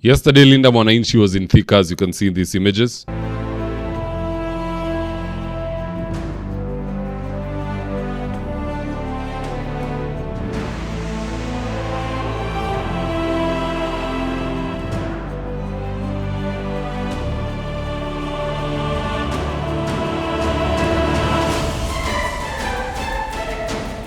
Yesterday, Linda Mwannachi was in Thika, as you can see in these images.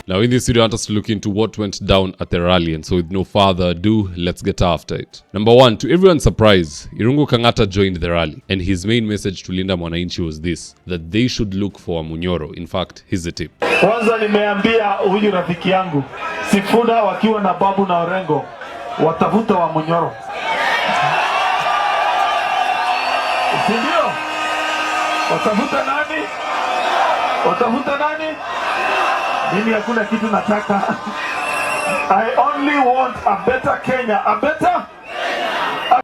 Now in this video, I want us to look into what went down at the rally, and so with no further ado, let's get after it. Number one, to everyone's surprise, Irungu Kangata joined the rally, and his main message to Linda Mwannachi was this, that they should look for a Munyoro. In fact, here's the tip. Kwanza nimeambia huyu rafiki yangu, Sifuna wakiwa na Babu na Orengo, watafuta wa Munyoro. Sindio? Watafuta nani? Watafuta nani? Mimi hakuna kitu nataka. I only want a better Kenya, a better.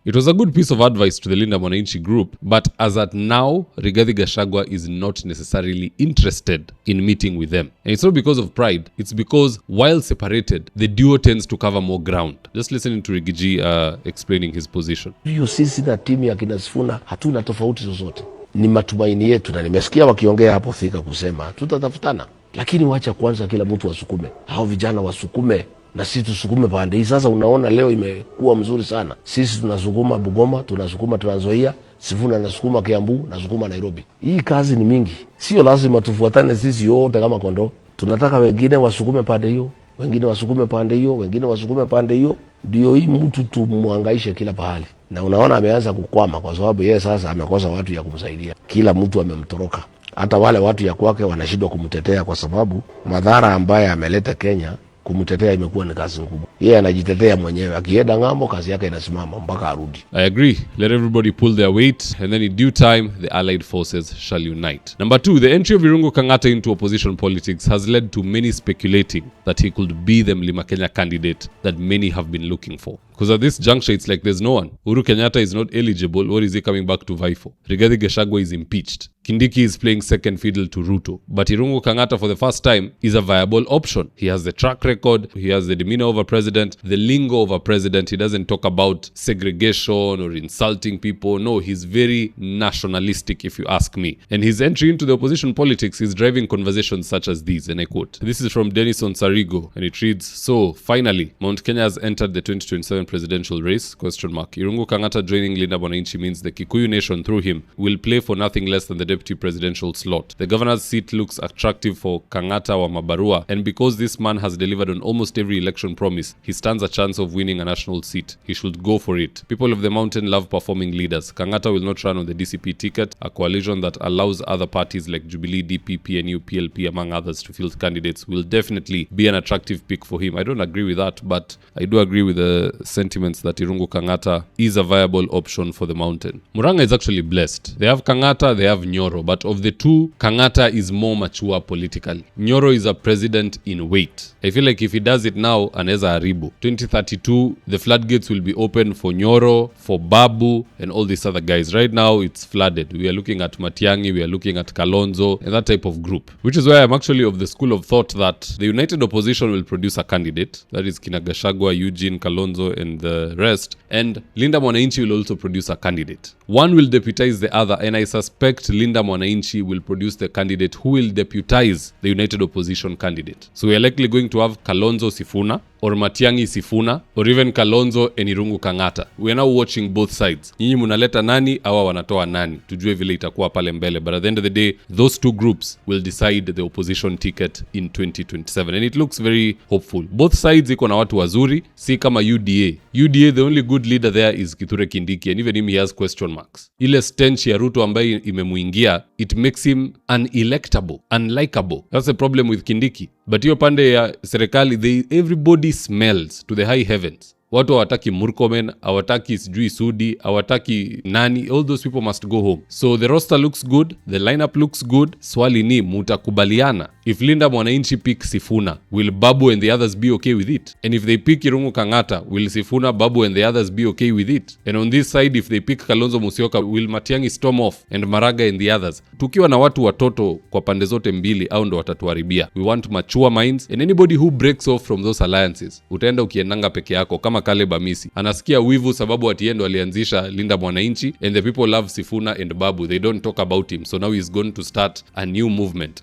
It was a good piece of advice to the Linda Mwannachi group, but as at now, Rigathi Gachagua is not necessarily interested in meeting with them. And it's not because of pride, it's because while separated, the duo tends to cover more ground. Just listening to Rigiji explaining his position. Sisi na timu ya kina Sifuna hatuna tofauti zozote. Ni matumaini yetu, na nimesikia wakiongea hapo Thika kusema tutatafutana. Lakini wacha kwanza kila mtu wasukume. Hao vijana wasukume na sisi tusukume pande hii. Sasa unaona leo imekuwa mzuri sana. Sisi tunasukuma Bungoma, tunasukuma Trans Nzoia, Sifuna anasukuma Kiambu, nasukuma Nairobi. Hii kazi ni mingi. Sio lazima tufuatane sisi yote kama kondoo. Tunataka wengine wasukume pande hiyo, wengine wasukume pande hiyo, wengine wasukume pande hiyo. Ndio hii mtu tumuhangaishe kila pahali. Na unaona ameanza kukwama kwa sababu yeye sasa amekosa watu ya kumsaidia. Kila mtu amemtoroka. Hata wale watu ya kwake wanashindwa kumtetea kwa sababu madhara ambaye ameleta Kenya, kumtetea imekuwa ni kazi ngumu. Yeye anajitetea mwenyewe, akienda ngambo kazi yake inasimama mpaka arudi. I agree. Let everybody pull their weight, and then in due time the allied forces shall unite. Number two, the entry of Irungu Kangata into opposition politics has led to many speculating that he could be the Mlima Kenya candidate that many have been looking for. Because at this juncture, it's like there's no one. Uhuru Kenyatta is not eligible. What is he coming back to vie for? Rigathi Gachagua is impeached. Kindiki is playing second fiddle to Ruto. But Irungu Kangata, for the first time, is a viable option. He has the track record. He has the demeanor of a president, the lingo of a president. He doesn't talk about segregation or insulting people. No, he's very nationalistic, if you ask me. And his entry into the opposition politics is driving conversations such as these, and I quote. This is from Denison Sarigo, and it reads, "So, finally, Mount Kenya has entered the 2027 presidential race? Irungu Kangata joining Linda Mwannachi means the Kikuyu nation, through him, will play for nothing less than the deputy presidential slot. The governor's seat looks attractive for Kangata wa Mabarua, and because this man has delivered on almost every election promise, he stands a chance of winning a national seat. He should go for it. People of the mountain love performing leaders. Kangata will not run on the DCP ticket, a coalition that allows other parties like Jubilee, DP, PNU, PLP, among others, to field candidates, will definitely be an attractive pick for him." I don't agree with that, but I do agree with the sentiments that Irungu Kangata is a viable option for the mountain. Muranga is actually blessed. They have Kangata, they have Nyoro, but of the two, Kangata is more mature politically. Nyoro is a president in wait. I feel like if he does it now, anaweza haribu. 2032, the floodgates will be open for Nyoro, for Babu, and all these other guys. Right now, it's flooded. We are looking at Matiang'i, we are looking at Kalonzo, and that type of group. Which is why I'm actually of the school of thought that the united opposition will produce a candidate. That is Kina Gachagua, Eugene, Kalonzo, and the rest. And Linda Mwannachi will also produce a candidate. One will deputize the other, and I suspect Linda Mwannachi will produce the candidate who will deputize the united opposition candidate. So we are likely going to have Kalonzo Sifuna, or Matiang'i Sifuna, or even Kalonzo and Irungu Kangata. We are now watching both sides. Nyinyi munaleta nani, awa wanatoa nani. Tujue vile itakuwa pale mbele. But at the end of the day, those two groups will decide the opposition ticket in 2027. And it looks very hopeful. Both sides iko na watu wazuri, si kama UDA. UDA, the only good leader there is Kithure Kindiki, and even him, he has question marks. Ile stench ya Ruto ambaye imemuingia, it makes him unelectable, unlikable. That's the problem with Kindiki. But hiyo pande ya serikali, everybody smells to the high heavens. Watu hawataki Murkomen, hawataki sijui Sudi, hawataki nani. All those people must go home. So the roster looks good, the lineup looks good. Swali ni mutakubaliana. If Linda Mwannachi pick Sifuna, will Babu and the others be okay with it? And if they pick Irungu Kangata, will Sifuna, Babu and the others be okay with it? And on this side, if they pick Kalonzo Musyoka, will Matiang'i storm off and Maraga and the others? Tukiwa na watu watoto kwa pande zote mbili, au ndo watatuharibia. We want mature minds, and anybody who breaks off from those alliances, utaenda ukiendanga peke yako kama kama Caleb Amisi. Anasikia wivu sababu at the end alianzisha Linda Mwananchi and the people love Sifuna and Babu. They don't talk about him. So now he's going to start a new movement.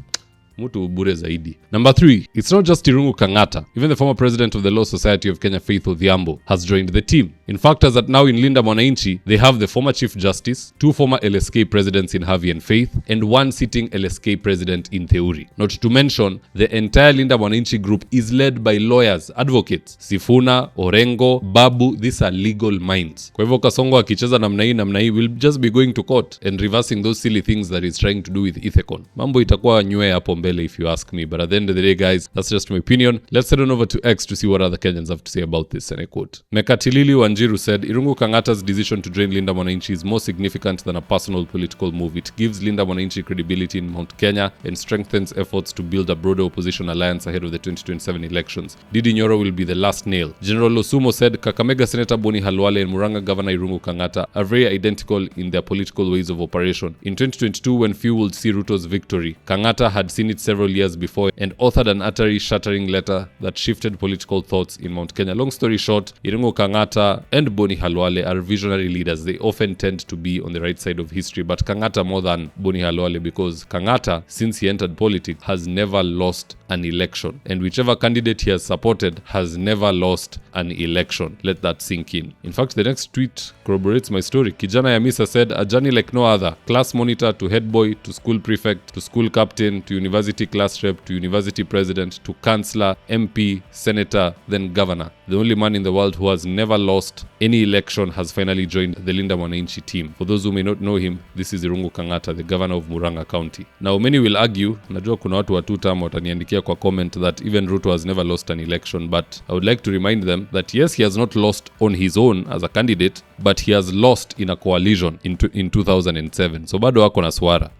Mutu bure zaidi. Number 3, it's not just Irungu Kangata. Even the former president of the Law Society of Kenya, Faith Odhiambo, has joined the team. In fact, as at now in Linda Mwananchi, they have the former Chief Justice, 2 former LSK presidents in Harvey and Faith, and 1 sitting LSK president in Theuri. Not to mention, the entire Linda Mwananchi group is led by lawyers, advocates. Sifuna, Orengo, Babu, these are legal minds. Kwa hivyo Kasongo akicheza namna hii will just be going to court and reversing those silly things that he's trying to do with Ethicon. Mambo itakuwa nywe hapo if you ask me. But at the end of the day, guys, that's just my opinion. Let's head on over to X to see what other Kenyans have to say about this, and I quote. Mekatilili Wanjiru said, Irungu Kangata's decision to join Linda Mwananchi is more significant than a personal political move. It gives Linda Mwananchi credibility in Mount Kenya and strengthens efforts to build a broader opposition alliance ahead of the 2027 elections. Didi Nyoro will be the last nail. General Losumo said, Kakamega Senator Boni Halwale and Muranga Governor Irungu Kangata are very identical in their political ways of operation. In 2022, when few would see Ruto's victory, Kangata had seen it several years before and authored an utterly shattering letter that shifted political thoughts in Mount Kenya. Long story short, Irungu Kangata and Boni Halwale are visionary leaders. They often tend to be on the right side of history, but Kangata more than Boni Halwale, because Kangata, since he entered politics, has never lost an election, and whichever candidate he has supported has never lost an election. Let that sink in. In fact, the next tweet corroborates my story. Kijana Yamisa said, a journey like no other. Class monitor to head boy to school prefect to school captain to university class rep to university president to chancellor, MP, senator, then governor. The only man in the world who has never lost any election has finally joined the Linda Mwananchi team. For those who may not know him, this is Irungu Kangata, the governor of Muranga County. Now, many will argue, najua kuna watu wa two-term wataniandikia kwa comment that even Ruto has never lost an election, but I would like to remind them that yes, he has not lost on his own as a candidate, but he has lost in a coalition in 2007. So bado wako na swara.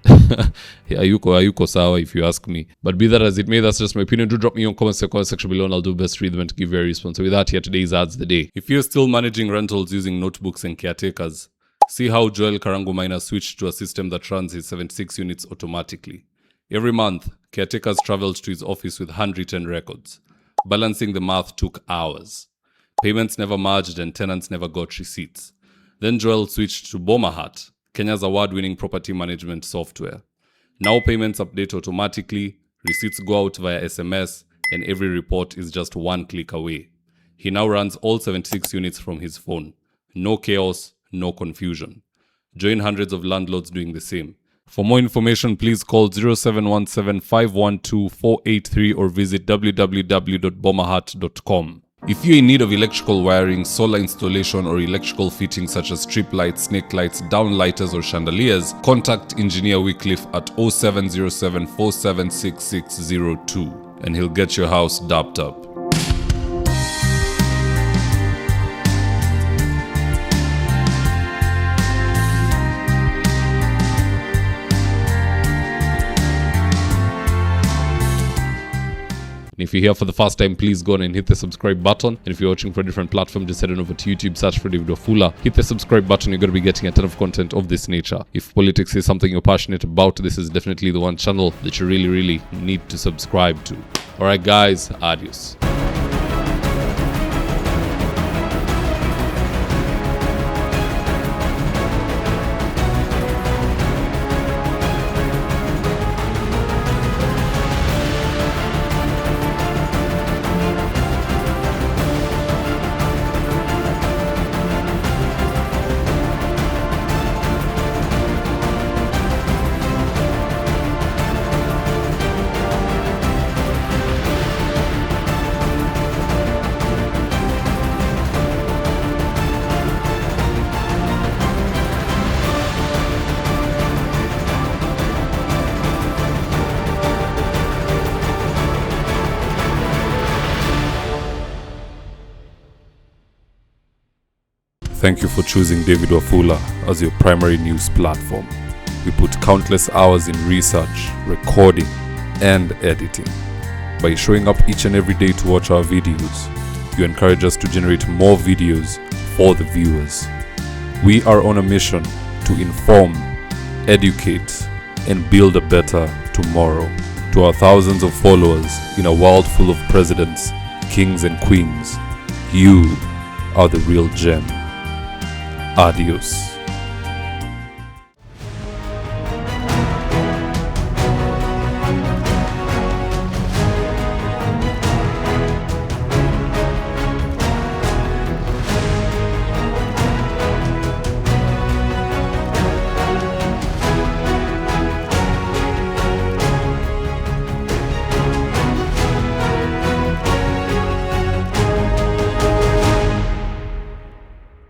Hayuko sawa if you ask me. But be that as it may, that's just my opinion. Do drop me your comments in the comment section below and I'll do best to read them and to give you a response. So with that, here today's ads the day. If you're still managing rentals using notebooks and caretakers, see how Joel Karangu Miner switched to a system that runs his 76 units automatically. Every month, caretakers traveled to his office with handwritten records. Balancing the math took hours. Payments never merged and tenants never got receipts. Then Joel switched to Bomahat, Kenya's award-winning property management software. Now payments update automatically, receipts go out via SMS, and every report is just one click away. He now runs all 76 units from his phone. No chaos, no confusion. Join hundreds of landlords doing the same. For more information, please call 0717-512-483 or visit www.bomahat.com. If you're in need of electrical wiring, solar installation, or electrical fittings such as strip lights, snake lights, downlighters, or chandeliers, contact Engineer Wycliffe at 0707 476602 and he'll get your house dapped up. And if you're here for the first time, please go on and hit the subscribe button. And if you're watching for a different platform, just head on over to YouTube, search for David Wafula. Hit the subscribe button. You're going to be getting a ton of content of this nature. If politics is something you're passionate about, this is definitely the one channel that you really need to subscribe to. Alright guys, adios. Thank you for choosing David Wafula as your primary news platform. We put countless hours in research, recording, and editing. By showing up each and every day to watch our videos, you encourage us to generate more videos for the viewers. We are on a mission to inform, educate, and build a better tomorrow. To our thousands of followers in a world full of presidents, kings, and queens, you are the real gem. Adios.